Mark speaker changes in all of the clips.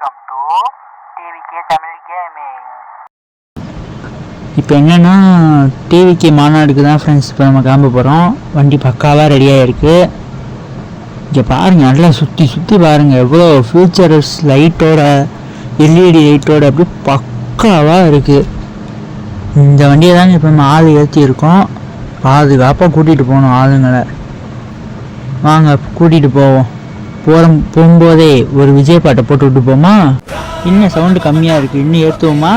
Speaker 1: Welcome to TVK Tamil gaming.
Speaker 2: இப்போ என்னென்னா TVK மாநாடுக்கு தான் ஃப்ரெண்ட்ஸ் இப்போ நம்ம கிளம்ப போகிறோம். வண்டி பக்காவாக ரெடியாக இருக்குது. இங்கே பாருங்கள், நல்லா சுற்றி சுற்றி பாருங்கள், எவ்வளோ ஃபியூச்சர்ஸ் லைட்டோட எல்இடி லைட்டோட அப்படி பக்காவாக இருக்குது. இந்த வண்டியை தாங்க இப்போ நம்ம ஆள் ஏற்றிருக்கோம். பாதுகாப்பாக கூட்டிகிட்டு போகணும் ஆளுங்களை. வாங்க கூட்டிகிட்டு போவோம். போகும்போதே ஒரு விஜய் பாட்டை போட்டு விட்டு போமா? இன்னும் சவுண்டு கம்மியாக இருக்குது, இன்னும் ஏற்றுவோமா?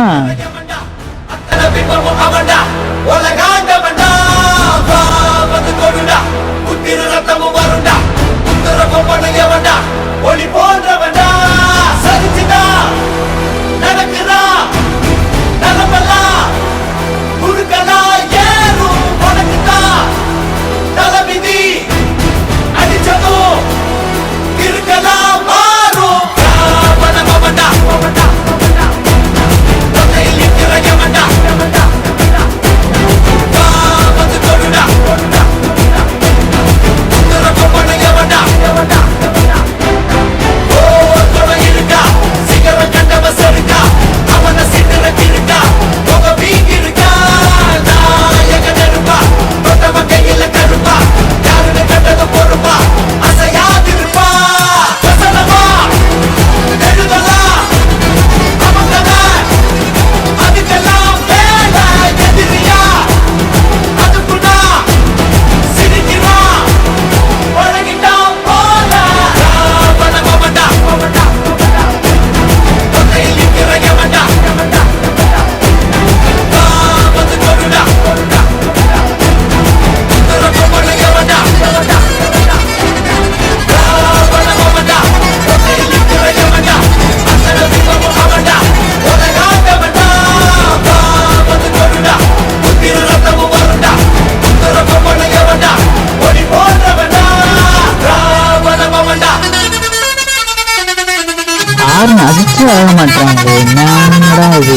Speaker 2: அதிர்ச்சி ஆக மாட்டாங்க. என்னடா இது,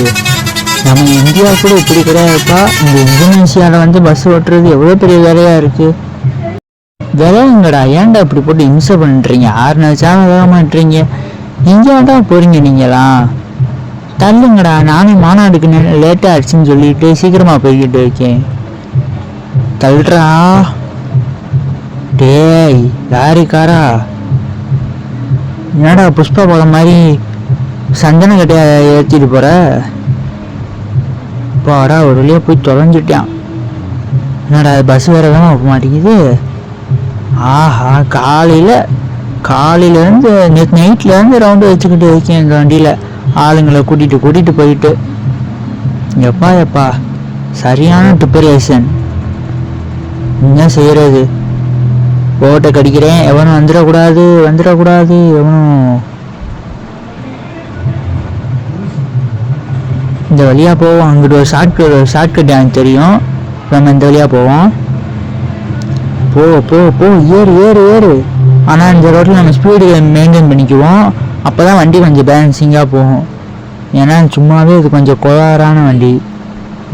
Speaker 2: நம்ம இந்தியா கூட இப்படி கிடையாதுப்பா. இந்த இந்தோனேஷியாவில் வந்து பஸ் ஓட்டுறது எவ்வளோ பெரிய வேலையாக இருக்குது. விளையாங்கடா, ஏன்டா இப்படி போட்டு இம்சை பண்ணுறீங்க? 6 நிமிஷம் வேக மாட்டுறீங்க. எங்கேயாண்டா போகிறீங்க நீங்களாம்? தள்ளுங்கடா, நானே மாநாடுக்கு லேட்டாக ஆயிடுச்சுன்னு சொல்லிட்டு சீக்கிரமாக போய்கிட்டு இருக்கேன். தள்ளுறா டேய் லாரிக்காரா. என்னடா புஷ்பா படம் மாதிரி சந்தன கட்டையை ஏற்றிட்டு போகிற? பாடா ஒரு வழியாக போய் தொலைஞ்சிட்டான். என்னடா பஸ் வேறு தான் போக மாட்டேங்குது. ஆஹா, காலையிலேருந்து நேற்று நைட்லேருந்து ரவுண்டு வச்சுக்கிட்டு இருக்கேன் இந்த வண்டியில், ஆளுங்களை கூட்டிகிட்டு போயிட்டு. எப்பா சரியான டிப்ரேஷன். என்ன செய்கிறது? ஓட்டை கடிக்கிறேன், எவனும் வந்துடக்கூடாது எவனும். இந்த வழியாக போவோம். அங்கிட்டு ஒரு ஷார்ட்கட் எனக்கு தெரியும், நம்ம இந்த வழியாக போவோம். போ ஏறு. ஆனால் இந்த ரோட்டில் நம்ம ஸ்பீடு மெயின்டைன் பண்ணிக்குவோம். அப்போ தான் வண்டி கொஞ்சம் பேலன்சிங்காக போகும். ஏன்னா சும்மாவே இது கொஞ்சம் கோளாறான வண்டி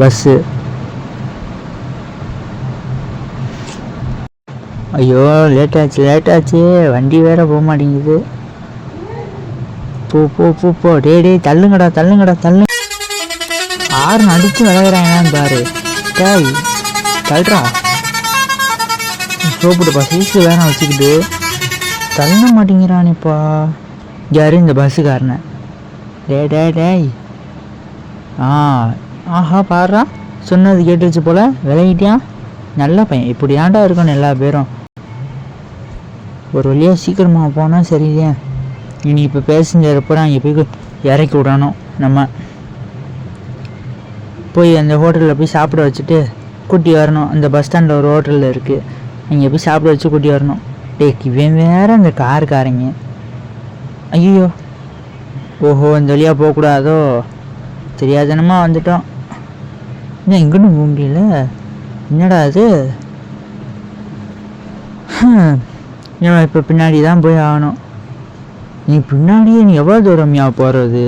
Speaker 2: பஸ்ஸு. ஐயோ லேட்டாச்சு, வண்டி வேற போக மாட்டேங்குது. போ டே தள்ளுங்கடா. ஆறு அடிச்சு விளையாடுறாங்கன்னு பாரு. டேய் தள்ளுறா, சோப்புடுப்பா, சீஸு வேணா வச்சுக்கிட்டு தள்ள மாட்டேங்கிறானேப்பா. யாரு இந்த பஸ்ஸுக்காரனை? டேய் ஆஹா பாடுறா, சொன்னது கேட்டுருச்சு போல, விளையிட்டியான். நல்ல பையன், இப்படி ஏன்டா இருக்கணும் எல்லா பேரும். ஒரு வழியாக சீக்கிரமாக போனால் சரியா. இனி இப்போ பேசஞ்சர் பூரா அங்கே போய் இறக்கி விடணும். நம்ம போய் அந்த ஹோட்டலில் போய் சாப்பிட வச்சுட்டு கூட்டி வரணும். அந்த பஸ் ஸ்டாண்டில் ஒரு ஹோட்டலில் இருக்குது, அங்கே போய் சாப்பிட வச்சு கூட்டி வரணும். இவன் வேறு அந்த காருக்காரங்க. ஐயோ ஓஹோ, இந்த வழியாக போகக்கூடாதோ, தெரியாதனமாக வந்துட்டோம். இன்னும் எங்கன்னு போக முடியல. என்னடா அது? இப்போ பின்னாடி தான் போய் ஆகணும். நீ பின்னாடியே நீ எவ்வளோ தூரம்யா போகிறது?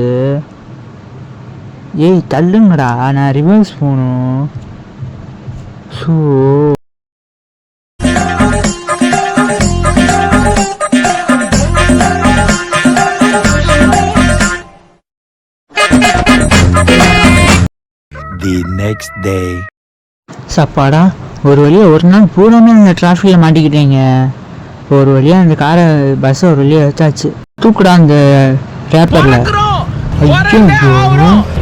Speaker 2: ஏய் தள்ளுங்கடா, நான் ரிவர்ஸ் போகணும். So
Speaker 3: next day.
Speaker 2: சப்பாடா ஒரு வழியாக ஒரு நாள் பூராமே அந்த டிராஃபிக்கில் மாட்டிக்கிட்டேங்க. ஒரு வழியாக அந்த பஸ்ஸை ஒரு வழியாக வச்சாச்சு. தூக்குடா அந்த ரேப்பரில். ஐயோ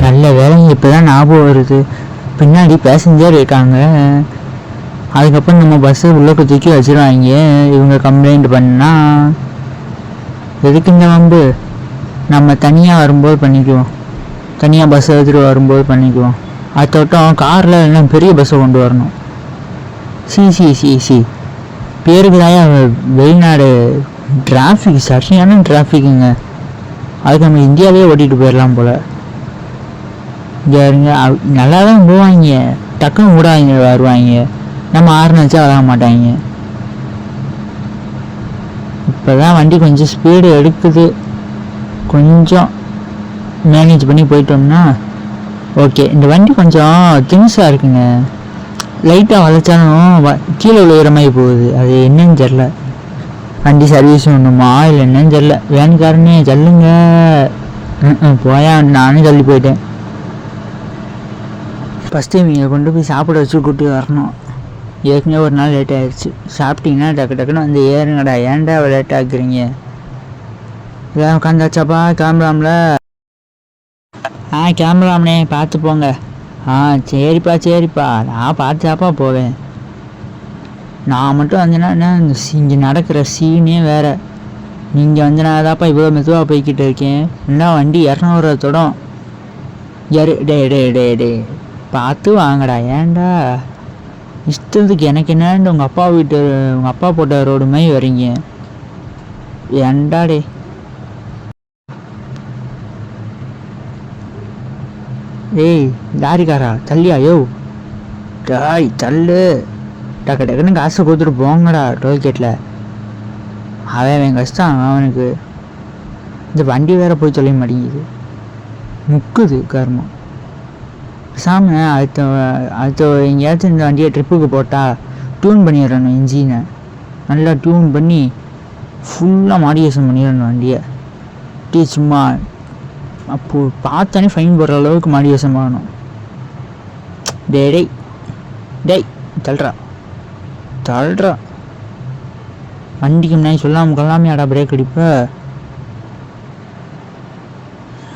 Speaker 2: நல்ல வேலைங்க, இப்போ தான் ஞாபகம் வருது. பின்னாடி பேசஞ்சர் இருக்காங்க. அதுக்கப்புறம் நம்ம பஸ்ஸை உள்ளே தூக்கி வச்சுருவாங்க. இவங்க கம்ப்ளைண்ட் பண்ணால் எதுக்கு இந்த வம்பு? நம்ம தனியாக வரும்போது பண்ணிக்குவோம், தனியாக பஸ் எடுத்துகிட்டு வரும்போது பண்ணிக்குவோம். அதோட்டம் காரில் எல்லாம் பெரிய பஸ்ஸை கொண்டு வரணும். சி பேருக்கு தான் வெளிநாடு டிராஃபிக், சரியான டிராஃபிக்குங்க. அதுக்கு நம்ம இந்தியாவே ஓட்டிகிட்டு போயிடலாம் போல். இங்கே இருங்க, நல்லா தான் போவாங்க, டக்குன்னு விடாங்க வருவாங்க. நம்ம ஆறுனச்சா வர மாட்டாங்க. இப்போ தான் வண்டி கொஞ்சம் ஸ்பீடு எடுக்குது. கொஞ்சம் மேனேஜ் பண்ணி போயிட்டோம்னா ஓகே. இந்த வண்டி கொஞ்சம் திங்ஸாக இருக்குங்க. லைட்டாக வளைச்சாலும் கீழே விழுகிற மாதிரி போகுது. அது என்னன்னு தெரில. வண்டி சர்வீஸ் ஒன்றுமா இல்லை என்னன்னு தெரில. வேனுக்காரனே சொல்லுங்க. போயா, நானும் சொல்லி போயிட்டேன். ஃபஸ்ட்டு இவங்க கொண்டு போய் சாப்பிட வச்சு கூட்டி வரணும். ஏற்கனவே ஒரு நாள் லேட் ஆகிடுச்சு. சாப்பிட்டீங்கன்னா டக்குன்னு வந்து ஏறுங்கடா, ஏன்டா லேட் ஆக்குறீங்க? இதான் உட்காந்தாச்சாப்பா, கிளம்பலாம்ல? கிளம்பலாம்னே, பார்த்து போங்க. சரிப்பா நான் பார்த்தாப்பா போவேன். நான் மட்டும் வந்தேன்னா இங்கே நடக்கிற சீனே வேறு. நீங்கள் வந்தனாதாப்பா இவ்வளோ மெதுவாக போய்கிட்டு இருக்கேன். என்ன வண்டி 200 தொடம். டே பார்த்து வாங்கடா, ஏன்டா இஷ்டத்துக்கு எனக்கு என்னன்னு உங்கள் அப்பா போட்ட ரோடு மாதிரி வரீங்க? ஏன்டா டே? ஏய் லாரிக்காரா, தள்ளியா? யோ டாய் தள்ளு, டக்குன்னு காசை கொடுத்துட்டு போங்கடா டோல்கேட்டில். அவன் கஷ்டம் அவனுக்கு. இந்த வண்டி வேற போய் சொல்ல மாட்டேங்குது, முக்குது கர்மம். சாமி அடுத்த எங்கேயாச்சும் இந்த வண்டியை ட்ரிப்புக்கு போட்டால் டியூன் பண்ணிடுறணும். இன்ஜினை நல்லா டியூன் பண்ணி ஃபுல்லாக மாடிஃபிகேஷன் பண்ணிடணும் வண்டியை. சும்மா அப்போது பார்த்தானே ஃபைன் போடுற அளவுக்கு மாடிஃபிகேஷன் பண்ணணும். டேய் தள்ளுறா வண்டிக்கு முன்னாடி சொல்லாமல் பிரேக் அடிப்ப.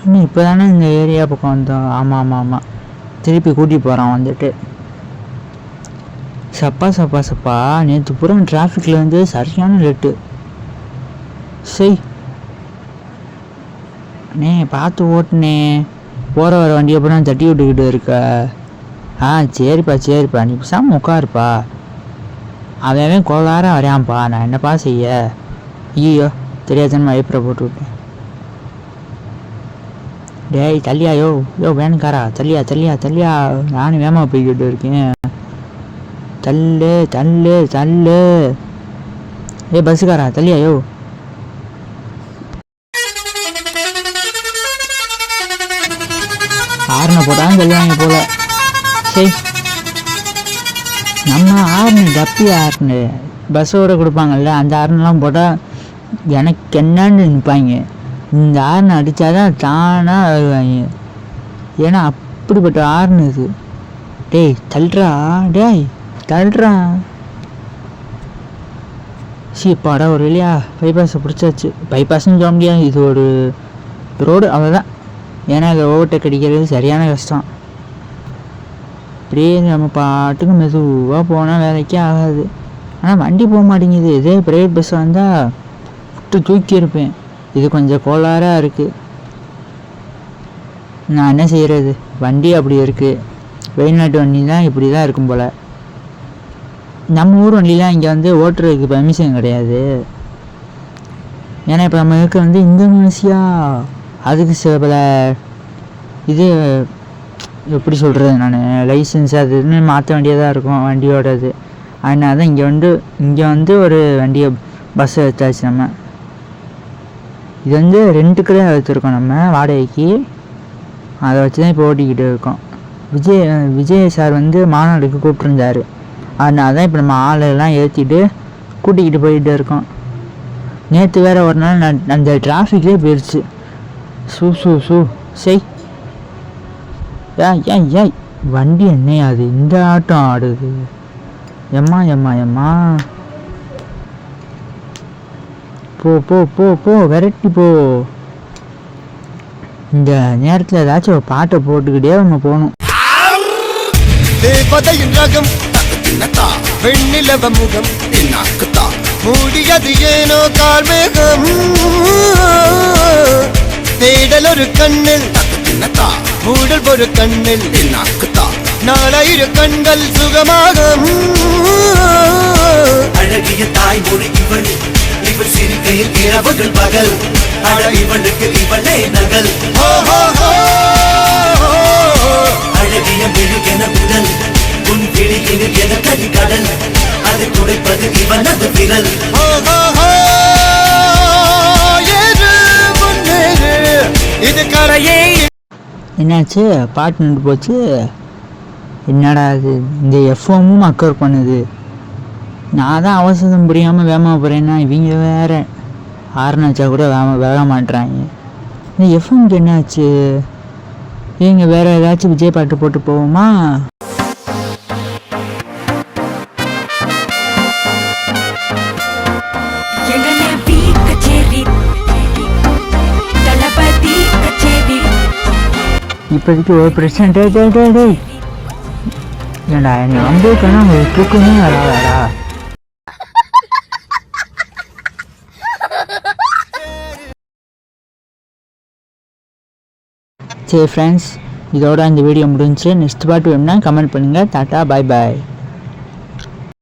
Speaker 2: இன்னும் இப்போ தானே இந்த ஏரியா பக்கம் வந்தோம். ஆமாம் திருப்பி கூட்டி போகிறான் வந்துட்டு. சப்பா நேற்று பூரா டிராஃபிக்கில் வந்து சரியான லேட்டு. அண்ணே பார்த்து ஓட்டுனே, போகிற வர வண்டியை பூரா தட்டி விட்டுக்கிட்டு இருக்க. சரிப்பா நீ பேசாமல் உட்காருப்பா. அவன் கோளார வரையான்ப்பா, நான் என்னப்பா செய்ய? ஐயோ தெரியாதுன்னு வைப்பரை போட்டு விட்டேன். டேய் தள்ளியா? யோ வேணுக்காரா, தள்ளியா நானும் வேகமாக போய்கிட்டு இருக்கேன். தள்ளு. பஸ்ஸுக்காரா தள்ளியா? யோ ஆறுனை போட்டாலும் சொல்லுவாங்க போல. நம்ம ஆறுனு டப்பி ஆறுனு பஸ்ஸோட கொடுப்பாங்கல்ல, அந்த ஆறுனெலாம் போட்டால் எனக்கு என்னன்னு நிற்பாங்க. இந்த ஆறுனை அடித்தாதான் தானாக வருவாங்க. ஏன்னா அப்படிப்பட்ட ஆறுனு இது. டேய் தள்ளுறா. பாடா ஒரு இல்லையா பைபாஸை பிடிச்சாச்சு. பைபாஸ்ன்னு சொல்ல முடியாது, இது ஒரு ரோடு அவ்வளோதான். ஏன்னா அதை ஓவர்டேக் அடிக்கிறது சரியான கஷ்டம். அப்படியே நம்ம பாட்டுக்கு மெதுவாக போனால் வேலைக்கே ஆகாது. ஆனால் வண்டி போக மாட்டேங்குது. இதே ப்ரைவேட் பஸ் வந்தால் விட்டு தூக்கியிருப்பேன். இது கொஞ்சம் கோளாறாக இருக்குது. நான் என்ன செய்கிறது, வண்டி அப்படி இருக்குது. வெளிநாட்டு வண்டி தான் இப்படி தான் இருக்கும் போல். நம்ம ஊர் வண்டிலாம் இங்கே வந்து ஓட்டுறதுக்கு பெர்மிஷன் கிடையாது. ஏன்னா இப்போ நம்ம இருக்க வந்து இந்தோனேசியா, அதுக்கு சில இது எப்படி சொல்கிறது, நான் லைசன்ஸ் அது இதுன்னு மாற்ற வேண்டியதாக இருக்கும் வண்டியோடது. அதனால தான் இங்கே வந்து ஒரு வண்டியை பஸ்ஸை எடுத்தாச்சு. நம்ம இது வந்து ரெண்டுக்கு தான் எடுத்துருக்கோம் நம்ம வாடகைக்கு. அதை வச்சு தான் இப்போ ஓட்டிக்கிட்டு இருக்கோம். விஜய் சார் வந்து மாநாடுக்கு கூப்பிட்டுருந்தார். அதனால தான் இப்போ நம்ம ஆளெல்லாம் ஏற்றிட்டு கூட்டிக்கிட்டு போயிட்டு இருக்கோம். நேற்று வேறு ஒரு நாள் அந்த டிராஃபிக்லேயே போயிடுச்சு. சூ ஏய் வண்டி என்னையா அது இந்த ஆட்டம் ஆடுது? எம்மா எம்மா எம்மா, போ போ போ போ, விரட்டி போ. இந்த நேரத்தில் ஏதாச்சும் ஒரு பாட்டை போட்டுக்கிட்டே நம்ம போகணும்.
Speaker 3: தேவதையின் ரகம் வெண்ணிலவ முகம் மூடியது ஏனோ கார்மேகம் தேடல் ஒரு கண்ணில் மூடல் ஒரு கண்ணில் நாலாயிர கண்கள் சுகமாக
Speaker 4: அழகிய தாய்மொழி இவள் இவள் சிரிக்கையில் இரவுகள் பகல் அழ இவளுக்கு இவளே நகல் அழகிய மெழுகென முதல் உன் கிளியில் என கலி கடல் அதை துடைப்பது இவனது விரல்
Speaker 3: இது கரையே.
Speaker 2: என்னாச்சு? பாட்டு நின்று போச்சு. என்னடா அது, இந்த எஃப்எம்மும் அக்கர் பண்ணுது. நான் தான் அவசரம் புரியாமல் வேகமாக போகிறேன்னா இவங்க வேறு ஆறுனாச்சா கூட வேக மாட்டுறாங்க. இந்த எஃப்எம்க்கு என்னாச்சு? இவங்க வேறு ஏதாச்சும் விஜய் பாட்டு போட்டு போவோமா? இப்போதைக்கு ஒரு பிரச்சனை. ஏண்டா என்னை வம்புக்கன்னா உங்களுக்கு தூக்கமே வராதா? சரி ஃப்ரெண்ட்ஸ், இதோட இந்த வீடியோ முடிஞ்சுச்சு. நெக்ஸ்ட் பாட்டு வேணும்னா கமெண்ட் பண்ணுங்கள். டாட்டா, பாய் பாய்.